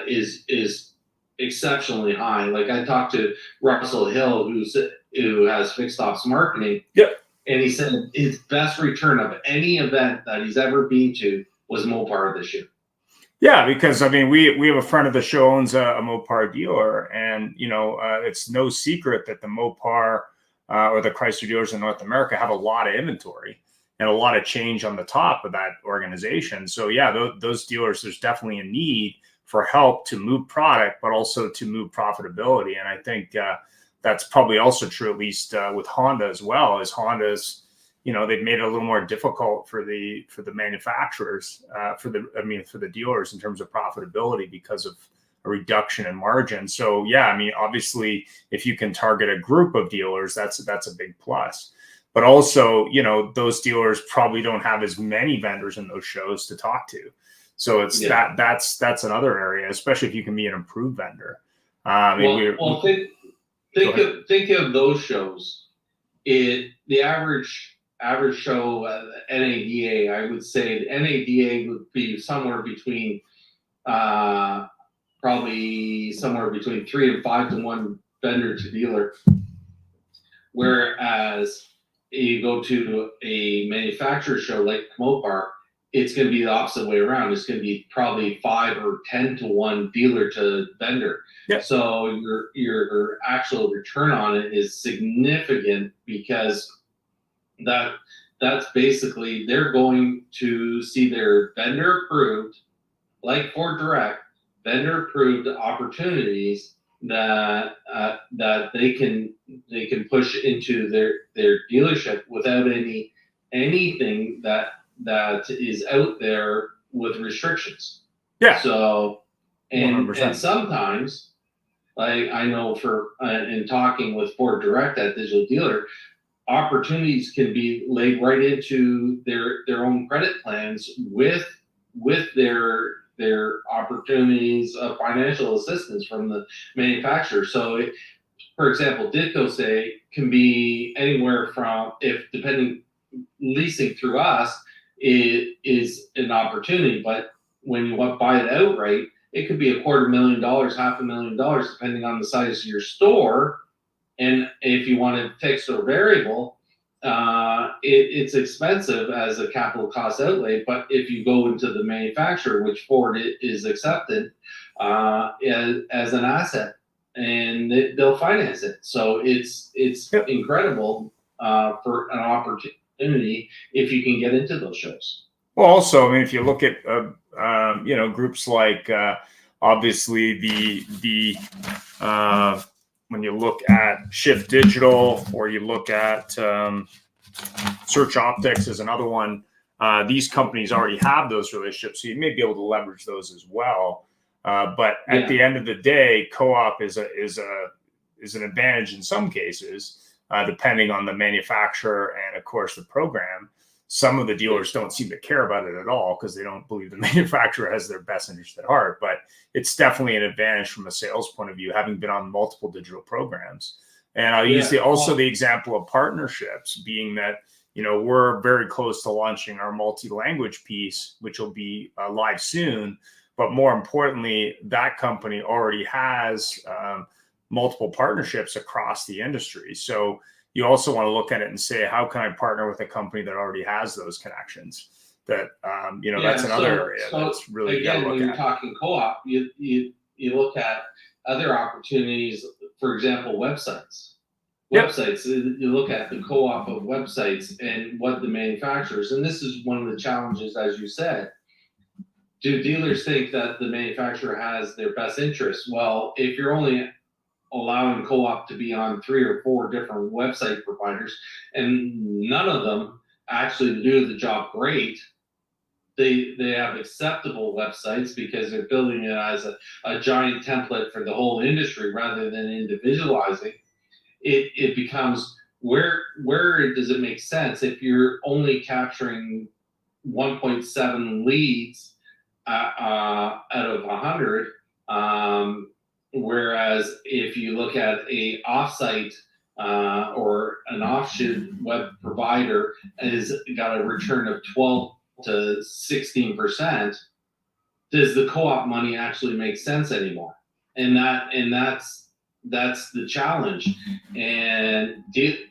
is exceptionally high. Like I talked to Russell Hill, who has Fixed Ops Marketing. Yep. And he said his best return of any event that he's ever been to was Mopar this year. Yeah, because I mean, we have a friend of the show owns a Mopar dealer, and it's no secret that the Mopar or the Chrysler dealers in North America have a lot of inventory and a lot of change on the top of that organization. So yeah, those dealers, there's definitely a need for help to move product, but also to move profitability. And I think that's probably also true, at least with Honda as well, as Honda's, they've made it a little more difficult for the manufacturers, for the dealers in terms of profitability because of a reduction in margin. So yeah, I mean, obviously, if you can target a group of dealers, that's a big plus. But also, those dealers probably don't have as many vendors in those shows to talk to. So it's that's another area, especially if you can be an improved vendor. Think of those shows. The average show at NADA, I would say the NADA would be somewhere between probably somewhere between 3 and 5 to 1 vendor to dealer. Whereas you go to a manufacturer show like Mopar, it's going to be the opposite way around. It's going to be probably 5 or 10 to 1 dealer to vendor. Yeah. So your actual return on it is significant, because that's basically they're going to see their vendor approved, like Ford Direct, vendor approved opportunities that they can push into their dealership without anything that is out there with restrictions. Yeah. So and 100%. and sometimes, like I know in talking with Ford Direct at Digital Dealer, opportunities can be laid right into their own credit plans with their opportunities of financial assistance from the manufacturer. So for example, Ditko say can be anywhere from, depending, leasing through us is an opportunity, but when you buy it outright, it could be $250,000, $500,000, depending on the size of your store. And if you want it fixed or variable, it's expensive as a capital cost outlay. But if you go into the manufacturer, which Ford is accepted as an asset, and they'll finance it. So it's incredible for an opportunity if you can get into those shows. Well, also, I mean, if you look at groups like obviously the when you look at Shift Digital, or you look at Search Optics is another one. These companies already have those relationships, so you may be able to leverage those as well. But at the end of the day, co-op is an advantage in some cases, depending on the manufacturer and, of course, the program. Some of the dealers don't seem to care about it at all because they don't believe the manufacturer has their best interest at heart. But it's definitely an advantage from a sales point of view, having been on multiple digital programs. And I'll use the example of partnerships, being that, we're very close to launching our multi-language piece, which will be live soon. But more importantly, that company already has multiple partnerships across the industry. So you also want to look at it and say, how can I partner with a company that already has those connections? That's another area that's really again, when you're talking co-op, you look at other opportunities. For example, websites. You look at the co-op of websites and what the manufacturers, and this is one of the challenges, as you said. Do dealers think that the manufacturer has their best interests? Well, if you're only allowing co-op to be on 3 or 4 different website providers, and none of them actually do the job great, they have acceptable websites because they're building it as a giant template for the whole industry rather than individualizing. It becomes, where does it make sense if you're only capturing 1.7 leads out of 100, whereas if you look at a offsite or an offshoot web provider has got a return of 12 to 16%, does the co-op money actually make sense anymore? And that's the challenge. And the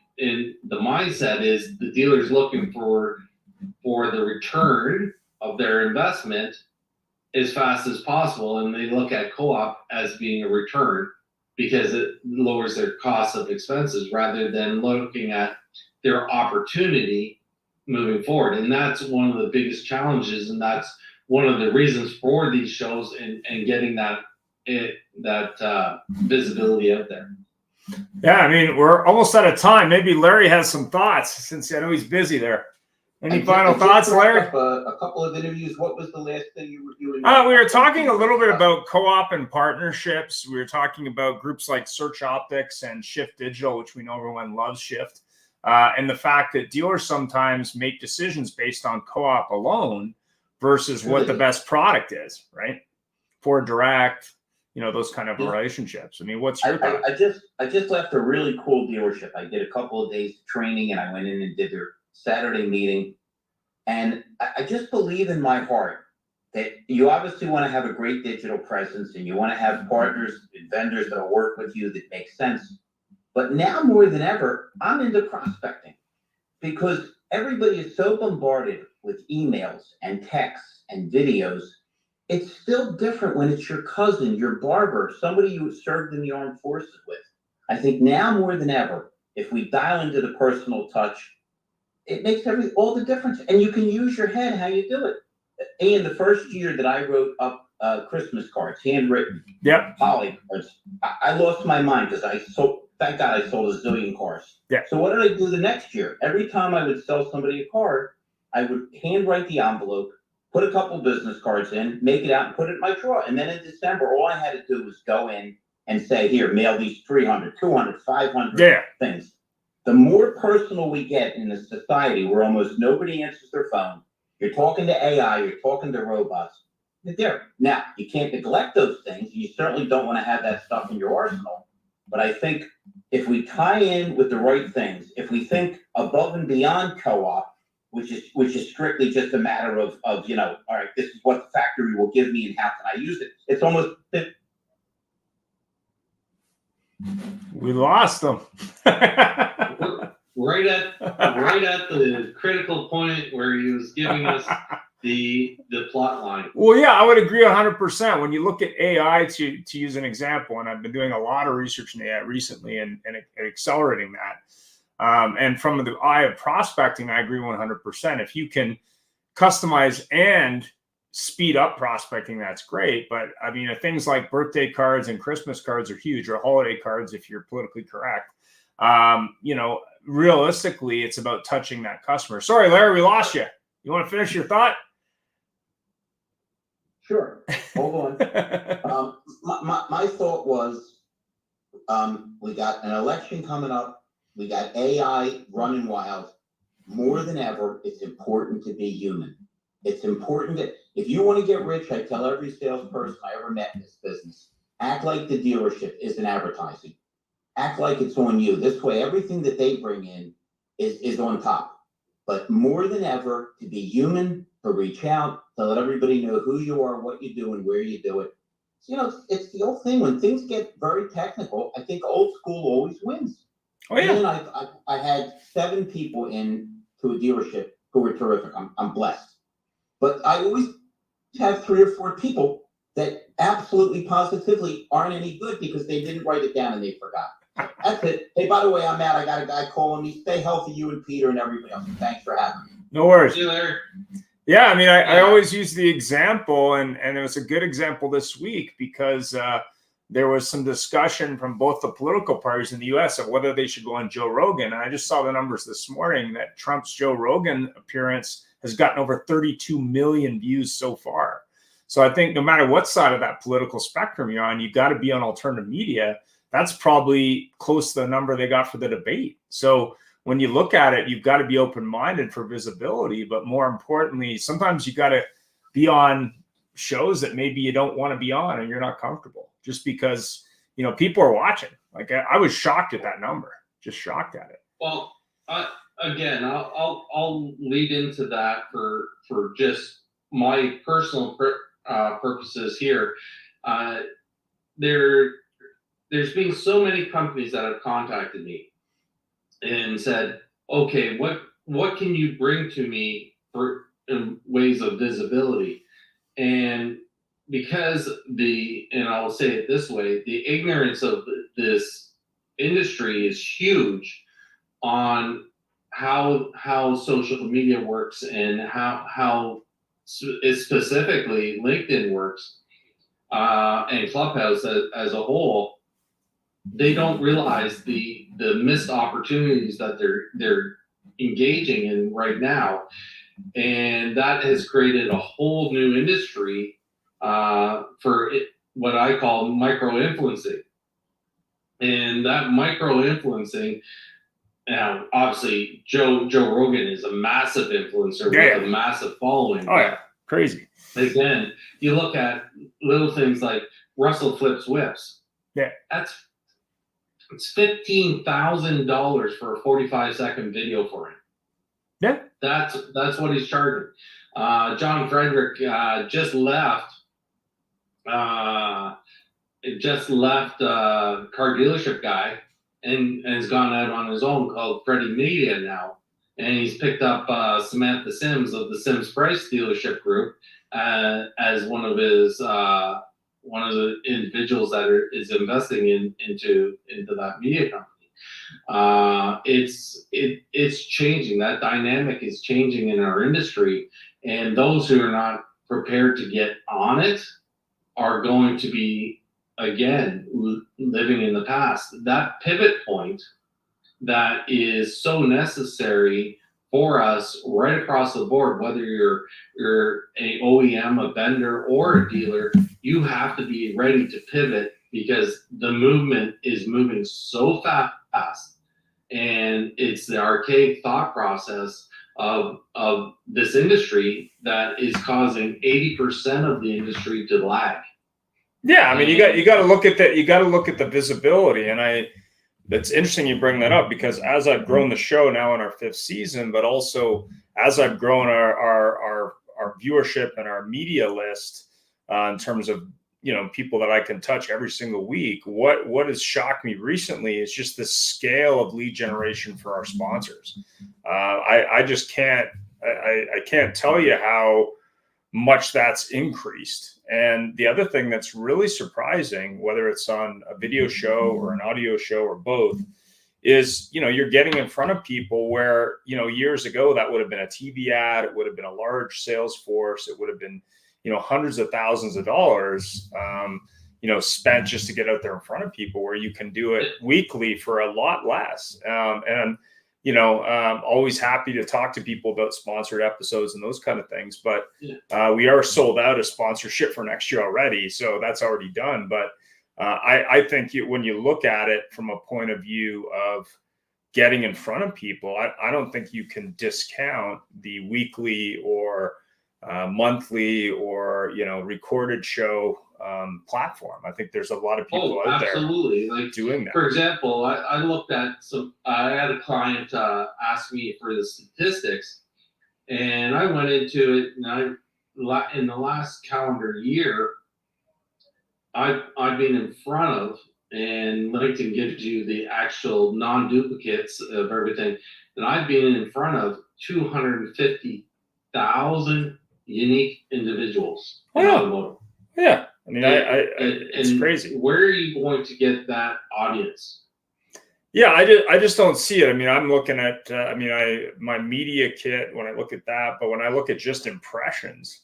mindset is the dealer's looking for the return of their investment as fast as possible, and they look at co-op as being a return because it lowers their cost of expenses rather than looking at their opportunity moving forward. And that's one of the biggest challenges, and that's one of the reasons for these shows and getting that visibility out there. Yeah, I mean, we're almost out of time. Maybe Larry has some thoughts, since I know he's busy there. Any final thoughts, Larry? A couple of interviews. What was the last thing you were doing? We were talking a little bit about co-op and partnerships. We were talking about groups like Search Optics and Shift Digital, which we know everyone loves Shift, and the fact that dealers sometimes make decisions based on co-op alone versus what the best product is, right? For direct, those kind of relationships. I mean, what's your thought? I just left a really cool dealership. I did a couple of days training, and I went in and did their Saturday meeting. And I just believe in my heart that you obviously want to have a great digital presence, and you want to have partners and vendors that'll work with you that make sense. But now more than ever, I'm into prospecting, because everybody is so bombarded with emails and texts and videos. It's still different when it's your cousin, your barber, somebody you served in the armed forces with. I think now more than ever, if we dial into the personal touch, it makes all the difference. And you can use your head how you do it. And the first year that I wrote up Christmas cards, handwritten, poly cards, I lost my mind because thank God I sold a zillion cars. Yeah. So what did I do the next year? Every time I would sell somebody a card, I would handwrite the envelope, put a couple business cards in, make it out, and put it in my drawer. And then in December, all I had to do was go in and say, here, mail these 300, 200, 500 things. The more personal we get in a society where almost nobody answers their phone, you're talking to AI, you're talking to robots, they're there. Now, you can't neglect those things. You certainly don't want to have that stuff in your arsenal. But I think if we tie in with the right things, if we think above and beyond co-op, which is strictly just a matter of all right, this is what the factory will give me and how can I use it? It's almost we lost them. right at the critical point where he was giving us the plot line. Well, yeah, I would agree 100%. When you look at AI, to use an example, and I've been doing a lot of research in AI recently and accelerating that. And from the eye of prospecting, I agree 100%. If you can customize and speed up prospecting, that's great. But I mean, things like birthday cards and Christmas cards are huge, or holiday cards, if you're politically correct. Realistically, it's about touching that customer. Sorry, Larry, we lost you. You want to finish your thought? Sure. Hold on. My thought was, we got an election coming up. We got AI running wild. More than ever, it's important to be human. It's important that if you want to get rich, I tell every salesperson I ever met in this business, act like the dealership isn't advertising. Act like it's on you. This way, everything that they bring in is on top. But more than ever, to be human, to reach out, to let everybody know who you are, what you do, and where you do it. It's the old thing. When things get very technical, I think old school always wins. Oh, yeah. And I had 7 people in to a dealership who were terrific. I'm blessed. But I always have 3 or 4 people that absolutely positively aren't any good because they didn't write it down and they forgot. That's it. Hey, by the way, I'm out. I got a guy calling me. Stay healthy, you and Peter and everybody else. Thanks for having me. No worries. See you later. Yeah, I mean, I always use the example, and it was a good example this week because there was some discussion from both the political parties in the U.S. of whether they should go on Joe Rogan. And I just saw the numbers this morning that Trump's Joe Rogan appearance has gotten over 32 million views so far. So I think no matter what side of that political spectrum you're on, you've got to be on alternative media. That's probably close to the number they got for the debate. So when you look at it, you've got to be open-minded for visibility. But more importantly, sometimes you got to be on shows that maybe you don't want to be on and you're not comfortable just because, people are watching. Like I was shocked at that number, just shocked at it. Well, again, I'll lead into that for just my personal purposes here. There's been so many companies that have contacted me and said, okay, what can you bring to me for in ways of visibility? And because and I'll say it this way, the ignorance of this industry is huge on how social media works and how specifically LinkedIn works, and Clubhouse as a whole. They don't realize the missed opportunities that they're engaging in right now, and that has created a whole new industry for what I call micro influencing. And that micro influencing, now obviously Joe Rogan is a massive influencer with a massive following. Oh yeah, crazy. Again, you look at little things like Russell Flips Whips. Yeah, it's $15,000 for a 45-second video for him. Yeah, that's what he's charging. John Frederick just left Car Dealership Guy and has gone out on his own called Freddie Media now, and he's picked up Samantha Sims of the Sims Price Dealership Group as one of the individuals that is investing into that media company. It's changing. That dynamic is changing in our industry, and those who are not prepared to get on it are going to be, again, living in the past. That pivot point that is so necessary for us right across the board, whether you're a OEM, a vendor, or a dealer, you have to be ready to pivot because the movement is moving so fast, and it's the archaic thought process of this industry that is causing 80% of the industry to lag. Yeah, I mean, you got to look at that. You got to look at the visibility, and that's interesting you bring that up, because as I've grown the show now in our 5th season, but also as I've grown our viewership and our media list in terms of people that I can touch every single week, what has shocked me recently is just the scale of lead generation for our sponsors. I just can't tell you how much that's increased. And the other thing that's really surprising, whether it's on a video show or an audio show or both, is, you're getting in front of people where, years ago that would have been a TV ad, it would have been a large sales force, it would have been, hundreds of thousands of dollars, spent just to get out there in front of people, where you can do it weekly for a lot less. Always happy to talk to people about sponsored episodes and those kind of things. But we are sold out of sponsorship for next year already, so that's already done. But I think when you look at it from a point of view of getting in front of people, I don't think you can discount the weekly or monthly or recorded show platform. I think there's a lot of people out absolutely. there doing that. For example, I looked at I had a client ask me for the statistics, and I went into it, and in the last calendar year, I've been in front of, and LinkedIn gives you the actual non-duplicates of everything, and I've been in front of 250,000 unique individuals in automotive. Yeah. I mean, it's crazy. Where are you going to get that audience? Yeah, I just don't see it. I mean, I'm looking at, my media kit when I look at that, but when I look at just impressions,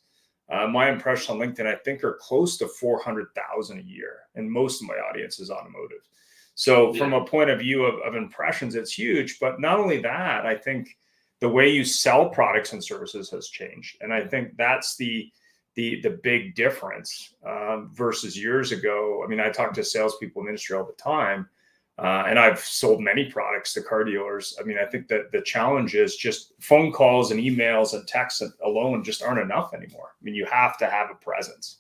my impressions on LinkedIn, I think, are close to 400,000 a year, and most of my audience is automotive. So from a point of view of impressions, it's huge. But not only that, I think the way you sell products and services has changed, and I think that's the big difference versus years ago. I mean, I talk to salespeople in the industry all the time, and I've sold many products to car dealers. I mean, I think that the challenge is just phone calls and emails and texts alone just aren't enough anymore. I mean, you have to have a presence.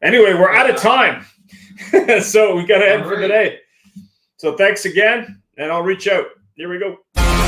Anyway, we're out of time, so we got to end for today. So thanks again, and I'll reach out. Here we go.